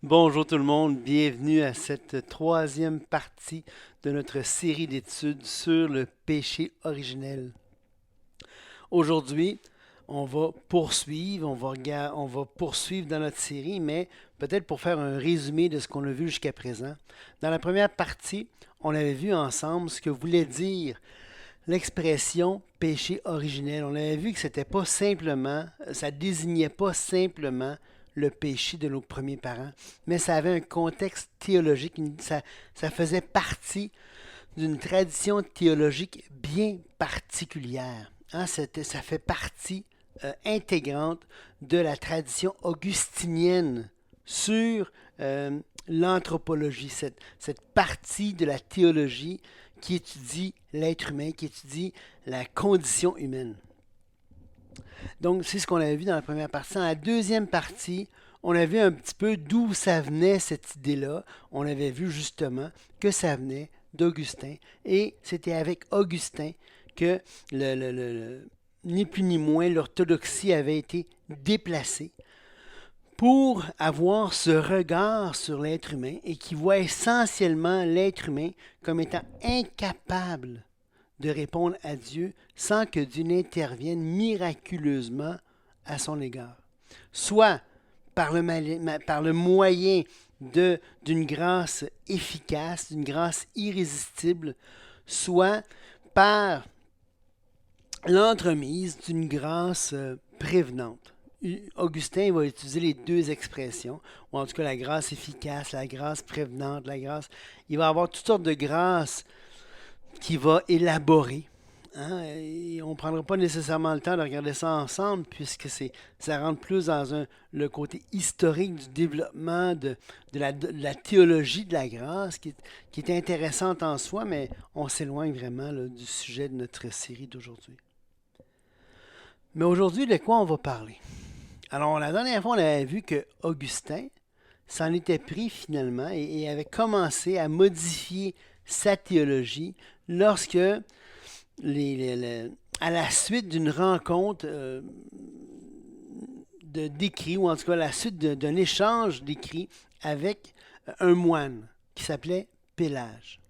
Bonjour tout le monde, bienvenue à cette troisième partie de notre série d'études sur le péché originel. Aujourd'hui, on va poursuivre dans notre série, mais peut-être pour faire un résumé de ce qu'on a vu jusqu'à présent. Dans la première partie, on avait vu ensemble ce que voulait dire l'expression péché originel. On avait vu que c'était pas simplement, ça désignait pas simplement le péché de nos premiers parents, mais ça avait un contexte théologique, ça faisait partie d'une tradition théologique bien particulière. Hein, ça fait partie intégrante de la tradition augustinienne sur l'anthropologie, cette partie de la théologie qui étudie l'être humain, qui étudie la condition humaine. Donc, c'est ce qu'on avait vu dans la première partie. Dans la deuxième partie, on a vu un petit peu d'où ça venait cette idée-là. On avait vu justement que ça venait d'Augustin. Et c'était avec Augustin que ni plus ni moins l'orthodoxie avait été déplacée pour avoir ce regard sur l'être humain et qui voit essentiellement l'être humain comme étant incapable de répondre à Dieu sans que Dieu n'intervienne miraculeusement à son égard. Soit par le moyen d'une grâce efficace, d'une grâce irrésistible, soit par l'entremise d'une grâce prévenante. Augustin va utiliser les deux expressions, ou en tout cas la grâce efficace, la grâce prévenante, la grâce. Il va avoir toutes sortes de grâces qu'il va élaborer. Hein, et on ne prendra pas nécessairement le temps de regarder ça ensemble, puisque ça rentre plus dans le côté historique du développement de la théologie de la grâce, qui est intéressante en soi, mais on s'éloigne vraiment là, du sujet de notre série d'aujourd'hui. Mais aujourd'hui, de quoi on va parler? Alors, la dernière fois, on avait vu que Augustin s'en était pris finalement et avait commencé à modifier sa théologie lorsque, à la suite d'une rencontre d'écrits, ou en tout cas à la suite d'un échange d'écrits avec un moine qui s'appelait Pélage.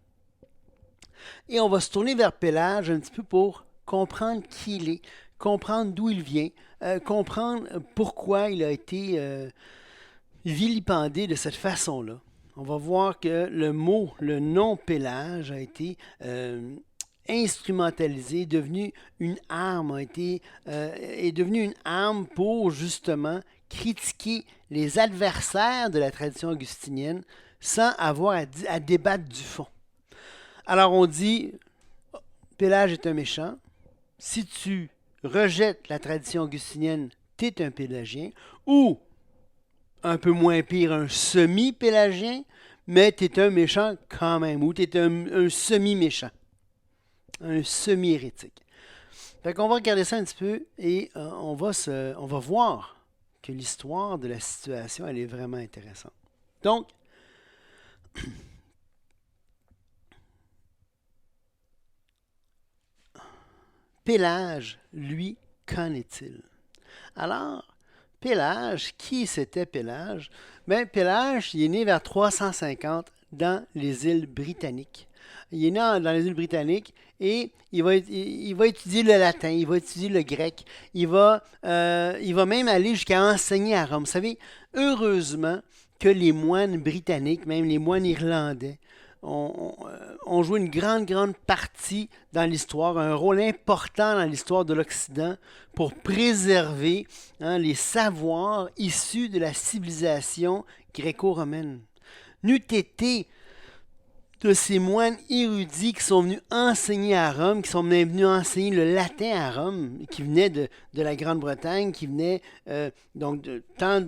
Et on va se tourner vers Pélage un petit peu pour comprendre qui il est, comprendre d'où il vient, comprendre pourquoi il a été vilipendé de cette façon-là. On va voir que le nom Pélage a été instrumentalisé, devenu une arme, est devenu une arme pour justement critiquer les adversaires de la tradition augustinienne sans avoir à débattre du fond. Alors on dit, Pélage est un méchant. Si tu rejettes la tradition augustinienne, tu es un pélagien. Ou, un peu moins pire, un semi-pélagien, mais tu es un méchant quand même. Ou tu es un semi-méchant. Un semi-hérétique. Fait qu'on va regarder ça un petit peu et on va voir que l'histoire de la situation, elle est vraiment intéressante. Donc, Pélage, lui, qu'en est-il? Alors, Pélage, qui c'était Pélage? Bien, Pélage, il est né vers 350 dans les îles britanniques. Il est né dans les îles britanniques et il va étudier le latin, il va étudier le grec, il va même aller jusqu'à enseigner à Rome. Vous savez, heureusement que les moines britanniques, même les moines irlandais, ont joué une grande partie dans l'histoire, un rôle important dans l'histoire de l'Occident pour préserver les savoirs issus de la civilisation gréco-romaine. N'eût été de ces moines érudits qui sont venus enseigner à Rome, qui sont venus enseigner le latin à Rome, qui venaient de la Grande-Bretagne, qui venaient donc tant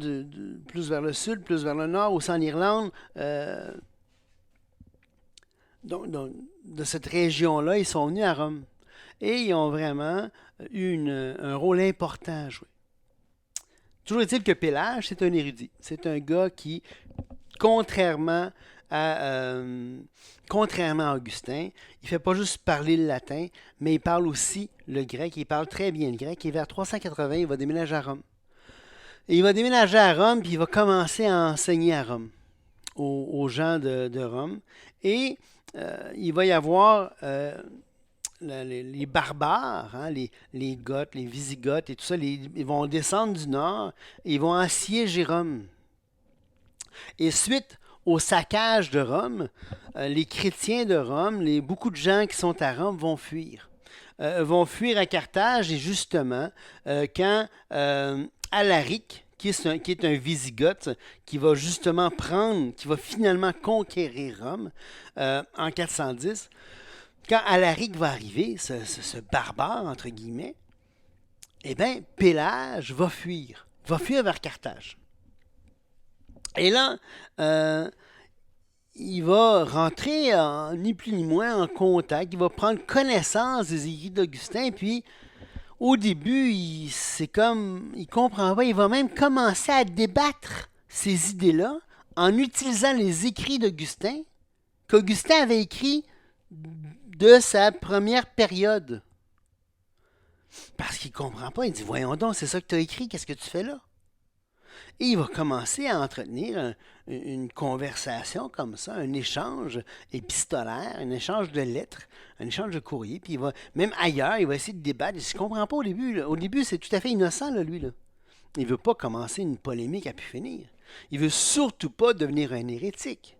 plus vers le sud, plus vers le nord, aussi en Irlande, donc, de cette région-là, ils sont venus à Rome. Et ils ont vraiment eu un rôle important à jouer. Toujours est-il que Pélage, c'est un érudit. C'est un gars qui, contrairement contrairement à Augustin, il ne fait pas juste parler le latin, mais il parle aussi le grec. Il parle très bien le grec. Et vers 380, il va déménager à Rome. Et il va déménager à Rome, puis il va commencer à enseigner à Rome, aux gens de Rome. Et il va y avoir les barbares, hein, les Goths, les Wisigoths et tout ça, ils vont descendre du nord et ils vont assiéger Rome. Et suite au saccage de Rome, les chrétiens de Rome, beaucoup de gens qui sont à Rome vont fuir à Carthage. Et justement, quand Alaric, qui est un Wisigoth, qui va justement qui va finalement conquérir Rome en 410, quand Alaric va arriver, ce barbare, entre guillemets, eh bien, Pélage va fuir vers Carthage. Et là, il va rentrer, ni plus ni moins, en contact. Il va prendre connaissance des écrits d'Augustin. Puis, au début, c'est comme, il comprend pas. Il va même commencer à débattre ces idées-là en utilisant les écrits d'Augustin qu'Augustin avait écrits de sa première période. Parce qu'il ne comprend pas. Il dit, voyons donc, c'est ça que tu as écrit, qu'est-ce que tu fais là? Et il va commencer à entretenir une conversation comme ça, un échange épistolaire, un échange de lettres, un échange de courrier. Puis même ailleurs, il va essayer de débattre. Il ne comprend pas au début. Là. Au début, c'est tout à fait innocent, là, lui. Là. Il ne veut pas commencer une polémique à pu finir. Il ne veut surtout pas devenir un hérétique.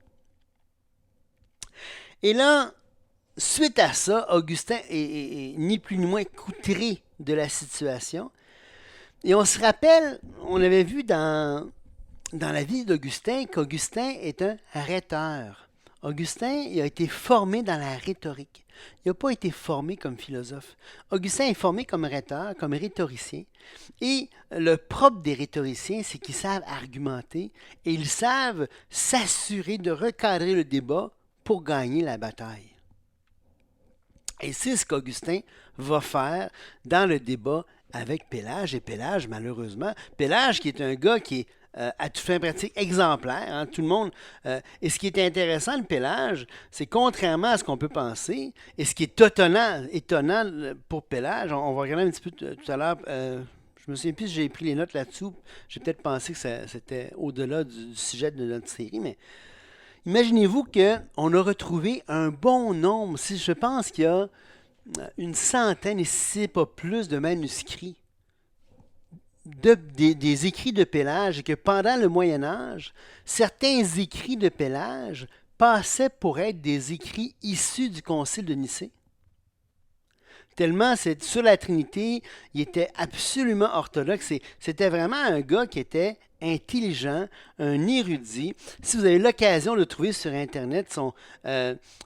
Et là, suite à ça, Augustin est ni plus ni moins outré de la situation. Et on se rappelle, on avait vu dans la vie d'Augustin qu'Augustin est un rhéteur. Augustin il a été formé dans la rhétorique. Il n'a pas été formé comme philosophe. Augustin est formé comme rhéteur, comme rhétoricien. Et le propre des rhétoriciens, c'est qu'ils savent argumenter et ils savent s'assurer de recadrer le débat pour gagner la bataille. Et c'est ce qu'Augustin va faire dans le débat avec Pélage. Et Pélage, malheureusement, Pélage qui est un gars qui est à toute fin pratique exemplaire, hein, tout le monde. Et ce qui est intéressant de Pélage, c'est contrairement à ce qu'on peut penser, et ce qui est étonnant pour Pélage, on va regarder un petit peu tout à l'heure. Je me souviens plus si j'ai pris les notes là-dessous. J'ai peut-être pensé que c'était au-delà du sujet de notre série, mais imaginez-vous qu'on a retrouvé un bon nombre, si je pense qu'il y a une centaine, et si ce n'est pas plus, de manuscrits des écrits de Pélage, et que pendant le Moyen Âge, certains écrits de Pélage passaient pour être des écrits issus du Concile de Nicée. Tellement sur la Trinité, il était absolument orthodoxe. C'était vraiment un gars qui était intelligent, un érudit. Si vous avez l'occasion de le trouver sur Internet,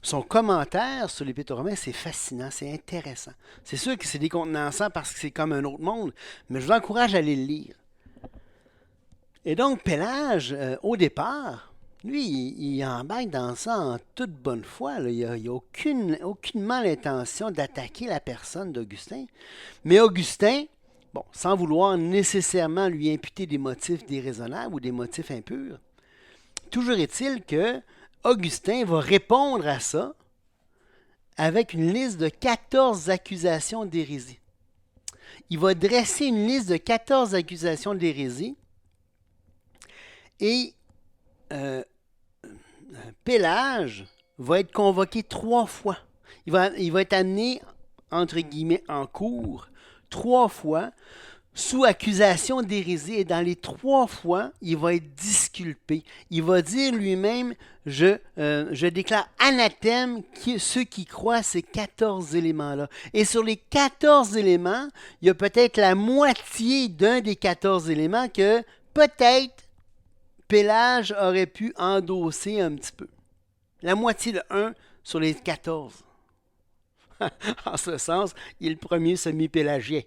son commentaire sur l'Épître aux Romains, c'est fascinant, c'est intéressant. C'est sûr que c'est décontenançant parce que c'est comme un autre monde, mais je vous encourage à aller le lire. Et donc, Pélage, au départ, lui, il embarque dans ça en toute bonne foi. Là. Il n'y a aucunement l'intention d'attaquer la personne d'Augustin. Mais Augustin, bon, sans vouloir nécessairement lui imputer des motifs déraisonnables ou des motifs impurs, toujours est-il que Augustin va répondre à ça avec une liste de 14 accusations d'hérésie. Il va dresser une liste de 14 accusations d'hérésie et Pélage va être convoqué 3 fois. Il va être amené, entre guillemets, en cours 3 fois sous accusation d'hérésie. Et dans les 3 fois, il va être disculpé. Il va dire lui-même, je déclare anathème ceux qui croient ces 14 éléments-là. Et sur les 14 éléments, il y a peut-être la moitié d'un des 14 éléments que peut-être Pélage aurait pu endosser un petit peu. La moitié de 1 sur les 14. En ce sens, il est le premier semi-pélagien.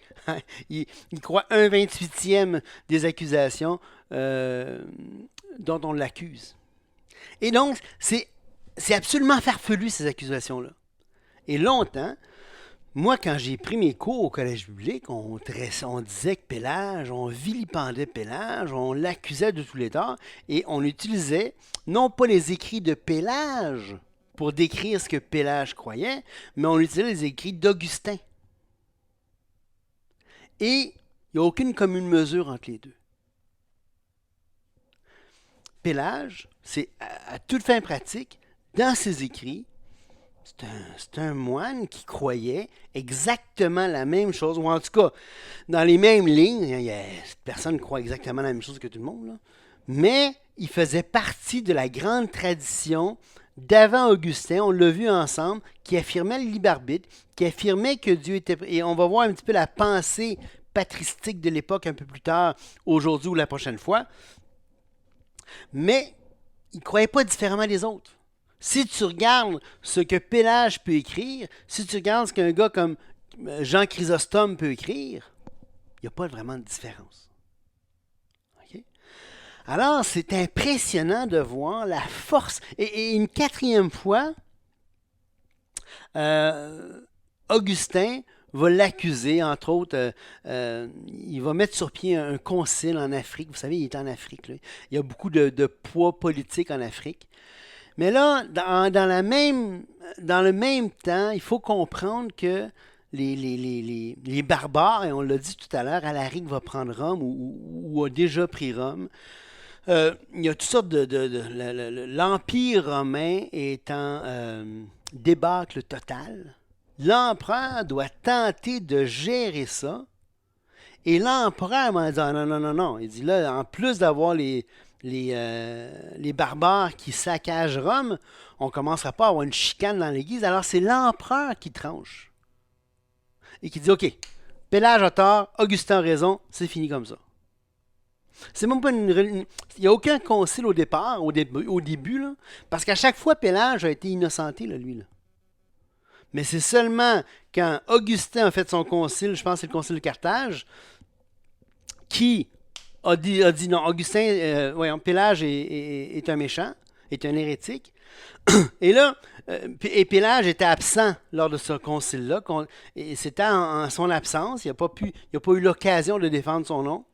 Il croit 1/28e des accusations dont on l'accuse. Et donc, c'est absolument farfelu, ces accusations-là. Et longtemps, moi, quand j'ai pris mes cours au collège biblique, on disait que Pélage, on vilipendait Pélage, on l'accusait de tous les torts, et on utilisait non pas les écrits de Pélage pour décrire ce que Pélage croyait, mais on utilisait les écrits d'Augustin. Et il n'y a aucune commune mesure entre les deux. Pélage, c'est à toute fin pratique, dans ses écrits, c'est un moine qui croyait exactement la même chose, ou en tout cas, dans les mêmes lignes. Personne ne croit exactement la même chose que tout le monde, là. Mais il faisait partie de la grande tradition d'avant Augustin, on l'a vu ensemble, qui affirmait le libre arbitre, qui affirmait que Dieu était... Et on va voir un petit peu la pensée patristique de l'époque un peu plus tard, aujourd'hui ou la prochaine fois. Mais il ne croyait pas différemment des autres. Si tu regardes ce que Pélage peut écrire, si tu regardes ce qu'un gars comme Jean Chrysostome peut écrire, il n'y a pas vraiment de différence. Okay? Alors, c'est impressionnant de voir la force. Et une quatrième fois, Augustin va l'accuser, entre autres, il va mettre sur pied un concile en Afrique. Vous savez, il est en Afrique, là. Il y a beaucoup de poids politique en Afrique. Mais là, dans le même temps, il faut comprendre que les barbares, et on l'a dit tout à l'heure, Alaric va prendre Rome ou a déjà pris Rome. Il y a toutes sortes l'Empire romain est en débâcle total. L'empereur doit tenter de gérer ça. Et l'empereur m'a dit, non, non, non, non. Il dit là, en plus d'avoir les barbares qui saccagent Rome, on ne commencera pas à avoir une chicane dans l'église. Alors c'est l'empereur qui tranche. Et qui dit, OK, Pélage a tort, Augustin a raison, c'est fini comme ça. C'est même pas il n'y a aucun concile au départ, au début, là, parce qu'à chaque fois, Pélage a été innocenté, là, lui. Là. Mais c'est seulement quand Augustin a fait son concile, je pense que c'est le concile de Carthage, qui a dit non, Augustin, Pélage est un méchant, est un hérétique. Et là, Pélage était absent lors de ce concile-là. Et c'était en son absence, il n'a pas eu l'occasion de défendre son nom.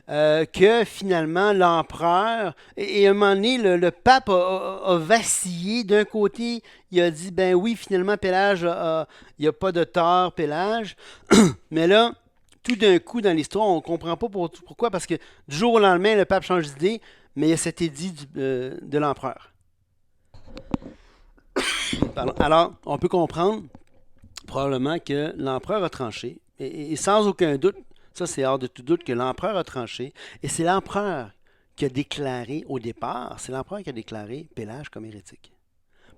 Que finalement l'empereur, et à un moment donné, le pape a vacillé. D'un côté, il a dit, ben oui, finalement, Pélage, il n'y a pas de tort, Pélage. Mais là, tout d'un coup, dans l'histoire, on ne comprend pas pourquoi, parce que du jour au lendemain, le pape change d'idée, mais il y a cet édit de l'empereur. Alors, on peut comprendre probablement que l'empereur a tranché, et sans aucun doute, ça, c'est hors de tout doute que l'empereur a tranché. Et c'est l'empereur qui a déclaré au départ, c'est l'empereur qui a déclaré Pélage comme hérétique.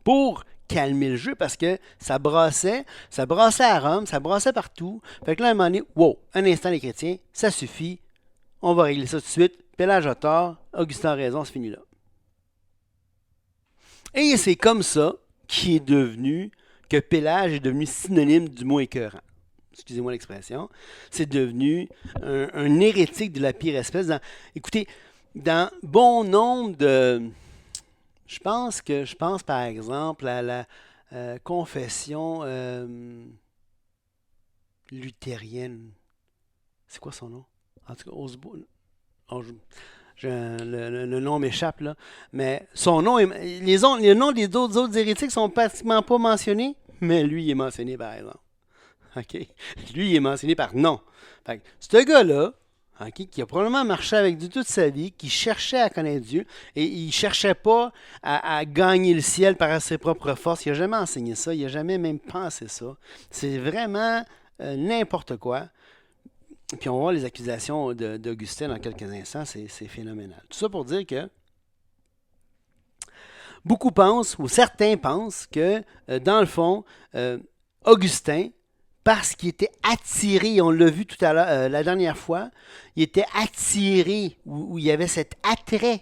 Pour calmer le jeu, parce que ça brassait à Rome, ça brassait partout. Fait que là, à un moment donné, wow, un instant les chrétiens, ça suffit, on va régler ça tout de suite. Pélage a tort, Augustin a raison, c'est fini là. Et c'est comme ça que Pélage est devenu synonyme du mot écœurant. Excusez-moi l'expression, c'est devenu un hérétique de la pire espèce. Écoutez, dans bon nombre de... Je pense par exemple à la confession luthérienne. C'est quoi son nom? En tout cas, Osborne. Le nom m'échappe, là. Mais son nom, les noms des autres hérétiques sont pratiquement pas mentionnés, mais lui, il est mentionné par exemple. Okay. Lui, il est mentionné par nom. Fait que, ce gars-là, okay, qui a probablement marché avec Dieu toute sa vie, qui cherchait à connaître Dieu, et il ne cherchait pas à gagner le ciel par ses propres forces. Il n'a jamais enseigné ça, il n'a jamais même pensé ça. C'est vraiment n'importe quoi. Puis on va voir les accusations d'Augustin dans quelques instants, c'est phénoménal. Tout ça pour dire que beaucoup pensent, ou certains pensent, que dans le fond, Augustin, parce qu'il était attiré, on l'a vu tout à l'heure, la dernière fois, il était attiré, où il y avait cet attrait,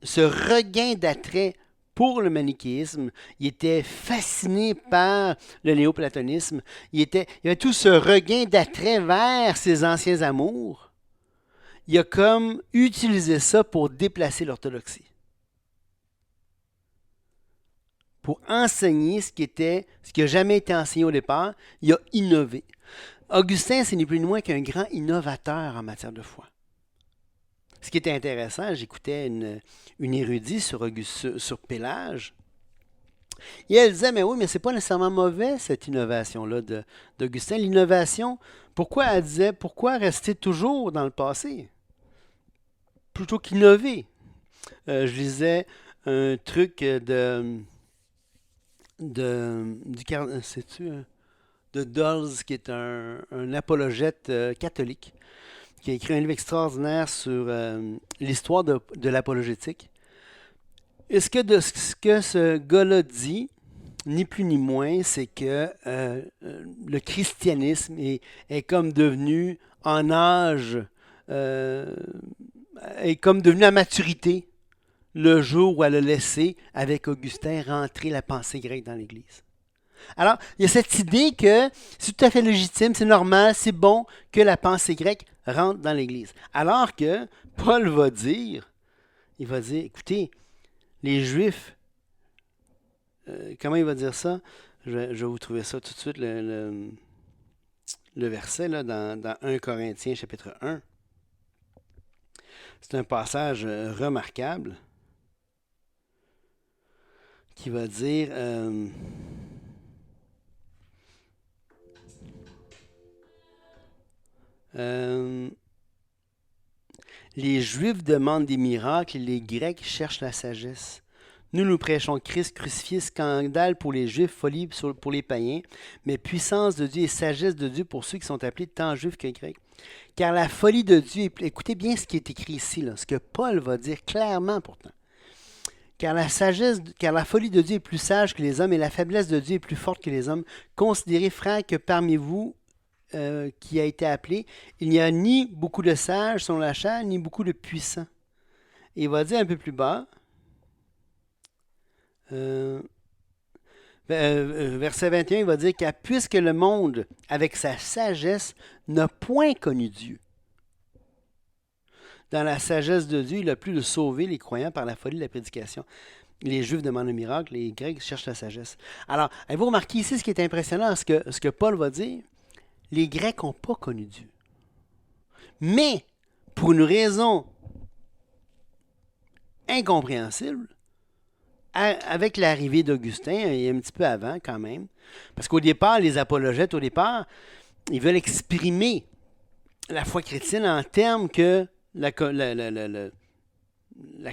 ce regain d'attrait pour le manichéisme. Il était fasciné par le néoplatonisme. Il y avait tout ce regain d'attrait vers ses anciens amours. Il a comme utilisé ça pour déplacer l'orthodoxie. Pour enseigner ce qui n'a jamais été enseigné au départ, il a innové. Augustin, c'est ni plus ni moins qu'un grand innovateur en matière de foi. Ce qui était intéressant, j'écoutais une érudite sur Pélage, et elle disait, mais oui, mais c'est pas nécessairement mauvais, cette innovation-là d'Augustin. L'innovation, elle disait, pourquoi rester toujours dans le passé, plutôt qu'innover? je lisais un truc sais-tu, de Dulles, qui est un apologète catholique, qui a écrit un livre extraordinaire sur l'histoire de l'apologétique. Et ce que ce gars-là dit, ni plus ni moins, c'est que le christianisme est comme devenu en âge, euh, est comme devenu à maturité le jour où elle a laissé, avec Augustin, rentrer la pensée grecque dans l'Église. Alors, il y a cette idée que c'est tout à fait légitime, c'est normal, c'est bon que la pensée grecque rentre dans l'Église. Alors que Paul va dire, il va dire, écoutez, les Juifs, comment il va dire ça? Je vais vous trouver ça tout de suite, le verset là, dans 1 Corinthiens chapitre 1. C'est un passage remarquable qui va dire... les Juifs demandent des miracles et les Grecs cherchent la sagesse. Nous prêchons Christ crucifié, scandale pour les Juifs, folie pour les païens, mais puissance de Dieu et sagesse de Dieu pour ceux qui sont appelés tant Juifs que Grecs. Car la folie de Dieu, écoutez bien ce qui est écrit ici, là, ce que Paul va dire clairement pourtant. Car la folie de Dieu est plus sage que les hommes et la faiblesse de Dieu est plus forte que les hommes. Considérez, frères, que parmi vous, qui a été appelé, il n'y a ni beaucoup de sages selon la chair, ni beaucoup de puissants. Et il va dire un peu plus bas, verset 21, il va dire que puisque le monde, avec sa sagesse, n'a point connu Dieu. Dans la sagesse de Dieu, il a plu de sauver les croyants par la folie de la prédication. Les Juifs demandent un miracle, les Grecs cherchent la sagesse. Alors, avez-vous remarqué ici ce qui est impressionnant, ce que Paul va dire? Les Grecs n'ont pas connu Dieu. Mais, pour une raison incompréhensible, avec l'arrivée d'Augustin, et un petit peu avant quand même, parce qu'au départ, les apologètes, ils veulent exprimer la foi chrétienne en termes que la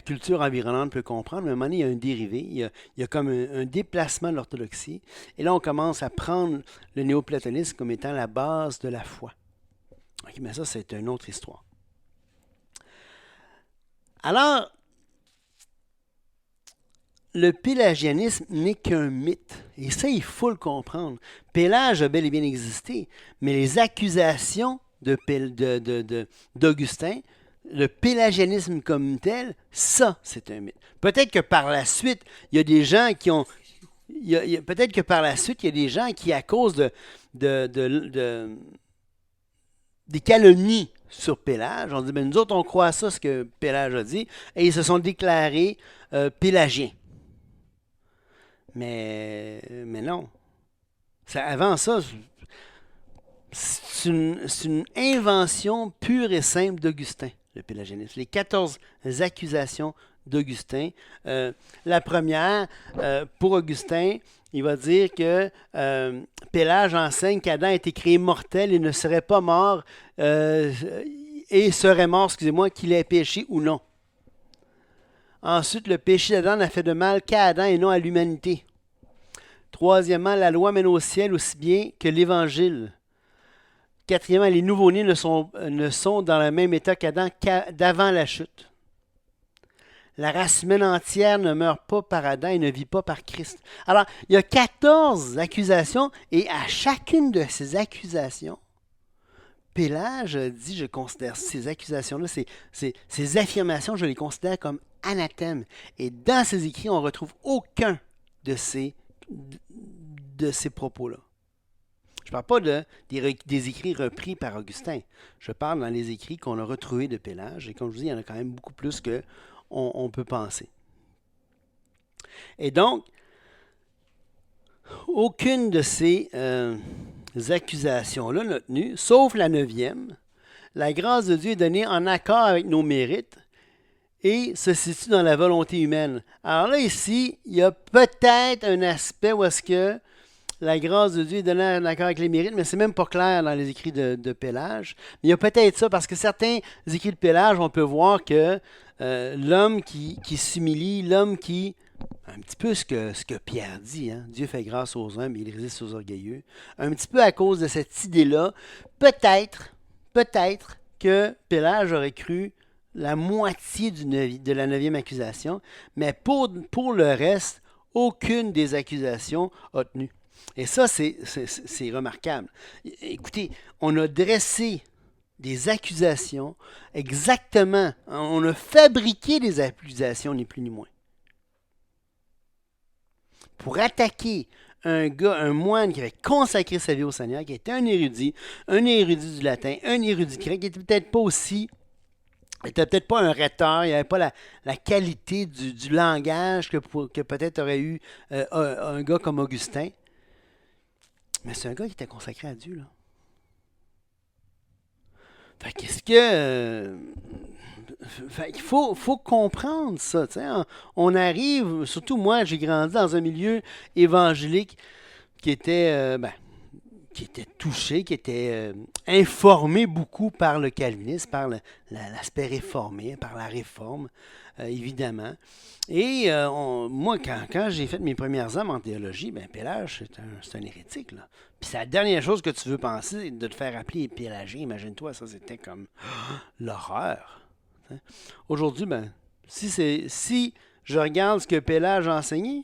culture environnante peut comprendre, mais à un moment donné, il y a un dérivé, il y a comme un déplacement de l'orthodoxie. Et là, on commence à prendre le néoplatonisme comme étant la base de la foi. Okay, mais ça, c'est une autre histoire. Alors, le pélagianisme n'est qu'un mythe. Et ça, il faut le comprendre. Pélage a bel et bien existé, mais les accusations d'Augustin, le pélagianisme comme tel, ça, c'est un mythe. Peut-être que par la suite, il y a des gens qui ont... peut-être que par la suite, il y a des gens qui, à cause des calomnies sur Pélage, on dit, ben, nous autres, on croit à ça, ce que Pélage a dit, et ils se sont déclarés pélagiens. Mais non. Avant ça, c'est une invention pure et simple d'Augustin, le pélagianisme. Les 14 accusations d'Augustin. La première, pour Augustin, il va dire que Pélage enseigne qu'Adam a été créé mortel et ne serait pas mort, et serait mort, excusez-moi, qu'il ait péché ou non. Ensuite, le péché d'Adam n'a fait de mal qu'à Adam et non à l'humanité. Troisièmement, la loi mène au ciel aussi bien que l'Évangile. Quatrièmement, les nouveau-nés ne sont dans le même état qu'Adam d'avant la chute. La race humaine entière ne meurt pas par Adam et ne vit pas par Christ. Alors, il y a 14 accusations et à chacune de ces accusations, Pélage dit, je considère ces accusations-là, ces affirmations, je les considère comme anathèmes. Et dans ces écrits, on ne retrouve aucun de ces propos-là. Je ne parle pas des écrits repris par Augustin. Je parle dans les écrits qu'on a retrouvés de Pélage. Et comme je vous dis, il y en a quand même beaucoup plus qu'on peut penser. Et donc, aucune de ces accusations-là n'a tenu, sauf la 9e. La grâce de Dieu est donnée en accord avec nos mérites et se situe dans la volonté humaine. Alors là, ici, il y a peut-être un aspect où est-ce que la grâce de Dieu est donnée en accord avec les mérites, mais c'est même pas clair dans les écrits de Pélage. Mais il y a peut-être ça, parce que certains écrits de Pélage, on peut voir que l'homme qui s'humilie, l'homme qui... Un petit peu ce que Pierre dit, hein? Dieu fait grâce aux hommes, il résiste aux orgueilleux. Un petit peu à cause de cette idée-là, peut-être que Pélage aurait cru la moitié de la neuvième accusation, mais pour le reste, aucune des accusations a tenu. Et ça, c'est remarquable. Écoutez, on a dressé des accusations exactement, on a fabriqué des accusations, ni plus ni moins, pour attaquer un gars, un moine qui avait consacré sa vie au Seigneur, qui était un érudit du latin, un érudit grec, qui n'était peut-être pas un rhéteur, il n'avait pas la qualité du langage que peut-être aurait eu un gars comme Augustin. Mais c'est un gars qui était consacré à Dieu, là. Fait qu'est-ce que... Fait qu'il faut comprendre ça. On arrive, surtout moi, j'ai grandi dans un milieu évangélique qui était, qui était touché, qui était informé beaucoup par le calvinisme, par l'aspect réformé, par la réforme, évidemment. Et moi, quand j'ai fait mes premières armes en théologie, ben Pélage, c'est un hérétique, là. Puis c'est la dernière chose que tu veux penser, de te faire appeler pélagien. Imagine-toi, ça, c'était comme l'horreur. Aujourd'hui, ben, si je regarde ce que Pélage a enseigné,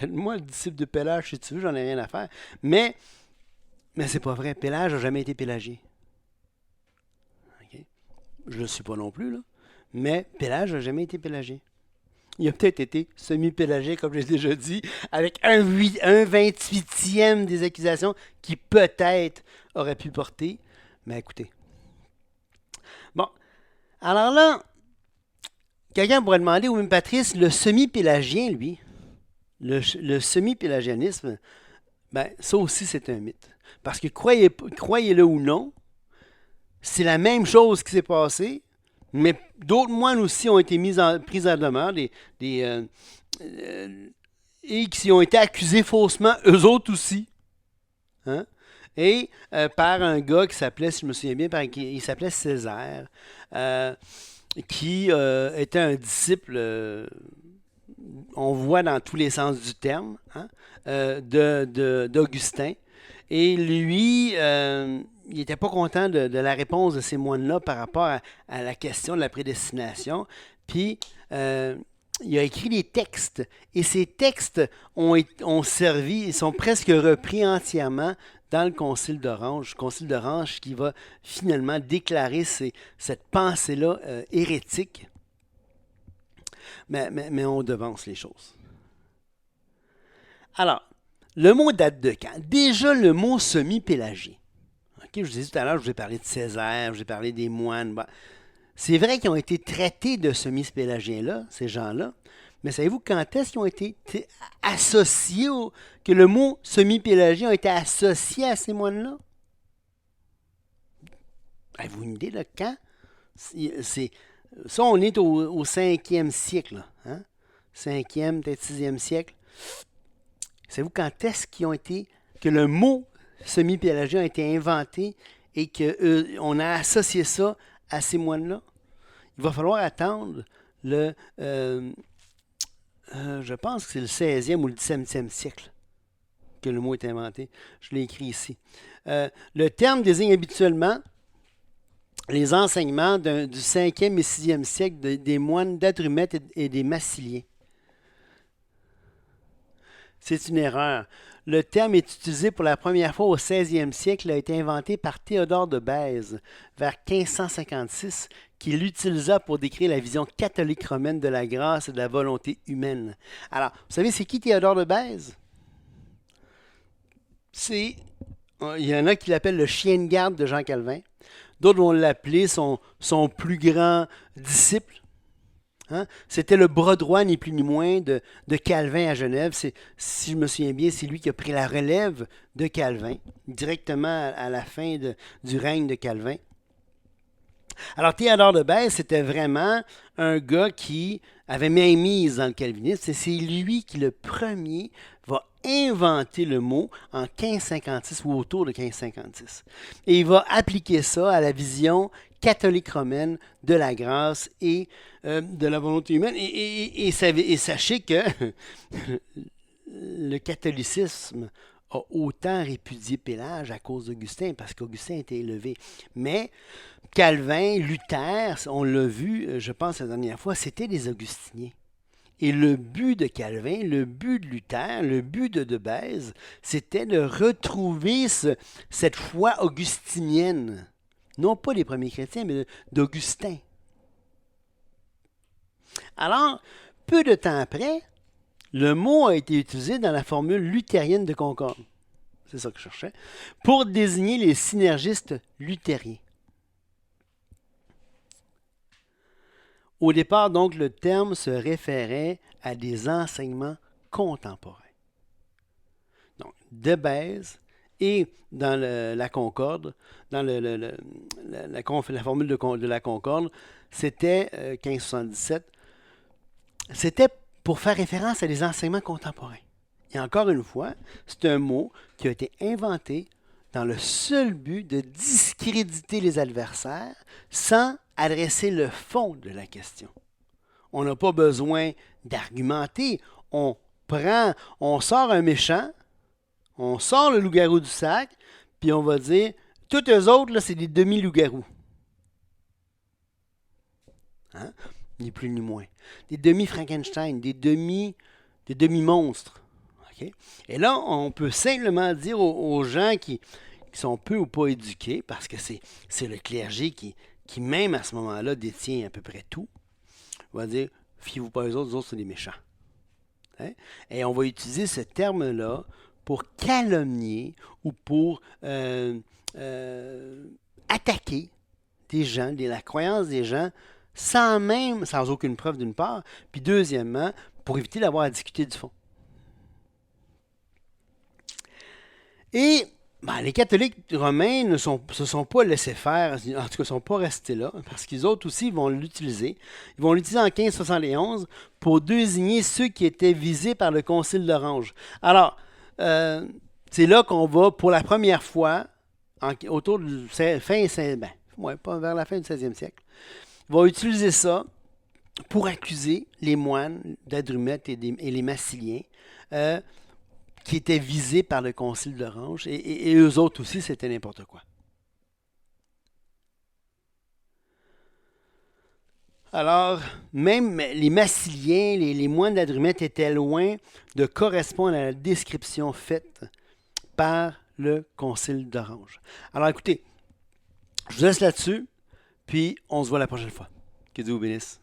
moi, le disciple de Pélage, si tu veux, j'en ai rien à faire. Mais c'est pas vrai. Pélage n'a jamais été pélagien. Okay? Je ne le suis pas non plus, là. Mais Pélage n'a jamais été pélagien. Il a peut-être été semi-pélagien, comme j'ai déjà dit, avec un 28e des accusations qui peut-être aurait pu porter. Mais écoutez. Bon. Alors là, quelqu'un pourrait demander, ou même Patrice, le semi-pélagien, lui, le semi-pélagianisme, ben, ça aussi, c'est un mythe. Parce que croyez-le ou non, c'est la même chose qui s'est passée, mais d'autres moines aussi ont été pris en demeure et qui ont été accusés faussement, eux autres aussi. Hein? Et par un gars qui s'appelait, si je me souviens bien, il s'appelait Césaire, qui était un disciple, on voit dans tous les sens du terme, hein, d'Augustin. Et lui, il n'était pas content de la réponse de ces moines-là par rapport à la question de la prédestination. Puis, il a écrit des textes. Et ces textes ont servi, ils sont presque repris entièrement dans le Concile d'Orange. Le Concile d'Orange qui va finalement déclarer cette pensée-là hérétique. Mais on devance les choses. Alors, le mot date de quand? Déjà, le mot semi-pélagien. Okay, je vous disais tout à l'heure, je vous ai parlé de Césaire, je vous ai parlé des moines. Bon. C'est vrai qu'ils ont été traités de semi-pélagiens-là, ces gens-là, mais savez-vous quand est-ce qu'ils ont été associés, que le mot semi-pélagien a été associé à ces moines-là? Avez-vous une idée de quand? Ça, on est au 5e siècle, là, hein? 5e, peut-être 6e siècle. Savez-vous quand est-ce que le mot semi-pélagien a été inventé et qu'on a associé ça à ces moines-là? Il va falloir attendre je pense que c'est le 16e ou le 17e siècle que le mot est inventé. Je l'ai écrit ici. Le terme désigne habituellement les enseignements du 5e et 6e siècle des moines d'Adrumète et des Massiliens. C'est une erreur. Le terme est utilisé pour la première fois au 16e siècle. Il a été inventé par Théodore de Bèze vers 1556, qui l'utilisa pour décrire la vision catholique romaine de la grâce et de la volonté humaine. Alors, vous savez, c'est qui Théodore de Bèze? Il y en a qui l'appellent le chien de garde de Jean Calvin. D'autres vont l'appeler son plus grand disciple. Hein? C'était le bras droit, ni plus ni moins, de Calvin à Genève. Si je me souviens bien, c'est lui qui a pris la relève de Calvin, directement à la fin du règne de Calvin. Alors, Théodore de Bèze, c'était vraiment un gars qui avait mainmise dans le calvinisme. Et c'est lui qui, le premier, va inventer le mot en 1556 ou autour de 1556. Et il va appliquer ça à la vision catholique romaine de la grâce et de la volonté humaine. Et sachez que le catholicisme a autant répudié Pélage à cause d'Augustin, parce qu'Augustin était élevé. Mais Calvin, Luther, on l'a vu, je pense, la dernière fois, c'était des augustiniens. Et le but de Calvin, le but de Luther, le but de Bèze, c'était de retrouver cette foi augustinienne. Non pas les premiers chrétiens, mais d'Augustin. Alors, peu de temps après, le mot a été utilisé dans la formule luthérienne de Concorde. C'est ça que je cherchais. Pour désigner les synergistes luthériens. Au départ, donc, le terme se référait à des enseignements contemporains. Donc, de Bèze et dans la Concorde, dans la formule de la Concorde, c'était 1577, c'était pour faire référence à des enseignements contemporains. Et encore une fois, c'est un mot qui a été inventé dans le seul but de discréditer les adversaires sans adresser le fond de la question. On n'a pas besoin d'argumenter. On sort un méchant, on sort le loup-garou du sac, puis on va dire, tous eux autres, là, c'est des demi-loups-garous. Hein? Ni plus ni moins. Des demi-Frankenstein, des demi-monstres. Okay? Et là, on peut simplement dire aux gens qui sont peu ou pas éduqués, parce que c'est le clergé qui même à ce moment-là, détient à peu près tout, on va dire, fiez-vous pas aux autres c'est des méchants. Hein? Et on va utiliser ce terme-là pour calomnier ou pour attaquer des gens, la croyance des gens, sans aucune preuve d'une part, puis deuxièmement, pour éviter d'avoir à discuter du fond. Et les catholiques romains ne se sont pas laissés faire, en tout cas, ne sont pas restés là, parce qu'ils autres aussi vont l'utiliser. Ils vont l'utiliser en 1571 pour désigner ceux qui étaient visés par le Concile d'Orange. Alors, c'est là qu'on va, pour la première fois, autour du pas vers la fin du 16e siècle, ils vont utiliser ça pour accuser les moines d'Adrumète et les Massiliens, qui étaient visés par le Concile d'Orange, et eux autres aussi, c'était n'importe quoi. Alors, même les Massiliens, les moines d'Adrumète étaient loin de correspondre à la description faite par le Concile d'Orange. Alors écoutez, je vous laisse là-dessus, puis on se voit la prochaine fois. Que Dieu vous bénisse.